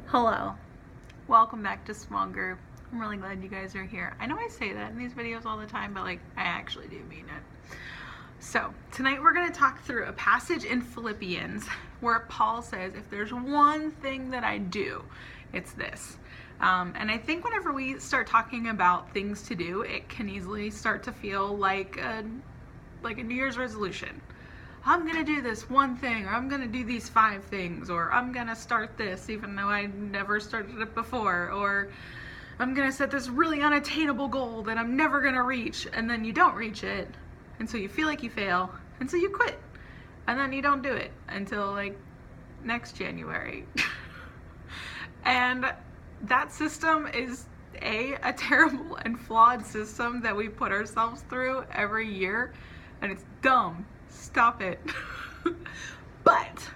Hello, welcome back to small group. I'm really glad you guys are here. I know I say that in these videos all the time, but I actually do mean it. So tonight we're going to talk through a passage in Philippians where Paul says, if there's one thing that I do, it's this. And I think whenever we start talking about things to do, it can easily start to feel like a New Year's resolution. I'm going to do this one thing, or I'm going to do these 5 things, or I'm going to start this even though I never started it before, or I'm going to set this really unattainable goal that I'm never going to reach, and then you don't reach it, and so you feel like you fail, and so you quit, and then you don't do it until next January. And that system is a terrible and flawed system that we put ourselves through every year, and it's dumb. Stop it. But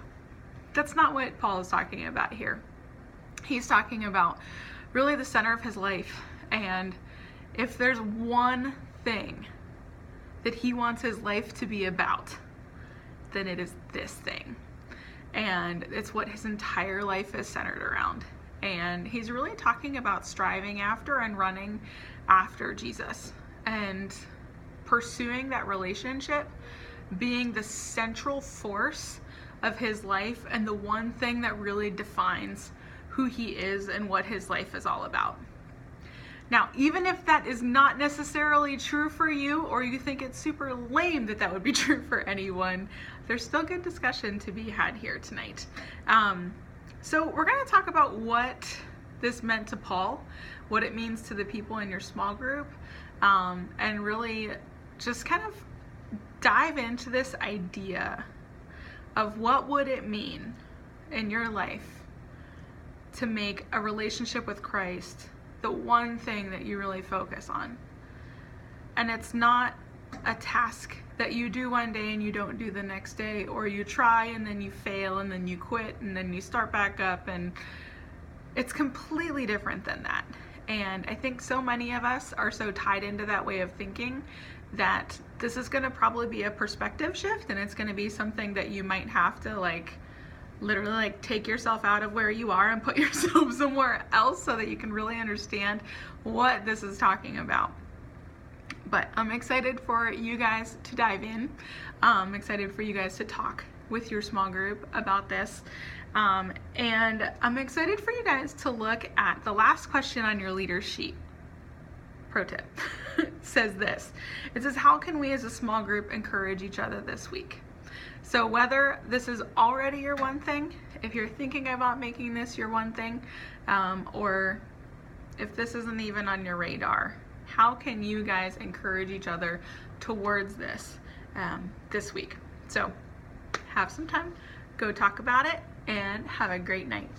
that's not what Paul is talking about here. He's talking about really the center of his life, and if there's one thing that he wants his life to be about, then it is this thing. And it's what his entire life is centered around. And he's really talking about striving after and running after Jesus and pursuing that relationship, being the central force of his life and the one thing that really defines who he is and what his life is all about. Now, even if that is not necessarily true for you, or you think it's super lame that that would be true for anyone, there's still good discussion to be had here tonight. So we're going to talk about what this meant to Paul, what it means to the people in your small group, and really just kind of dive into this idea of what would it mean in your life to make a relationship with Christ the one thing that you really focus on. And it's not a task that you do one day and you don't do the next day, or you try and then you fail and then you quit and then you start back up, and it's completely different than that. And I think so many of us are so tied into that way of thinking that this is going to probably be a perspective shift, and it's going to be something that you might have to literally take yourself out of where you are and put yourself somewhere else so that you can really understand what this is talking about. But I'm excited for you guys to dive in. I'm excited for you guys to talk with your small group about this. And I'm excited for you guys to look at the last question on your leader sheet. Pro tip. Says this. It says, how can we as a small group encourage each other this week? So whether this is already your one thing, if you're thinking about making this your one thing, or if this isn't even on your radar, how can you guys encourage each other towards this this week? So have some time, go talk about it, and have a great night.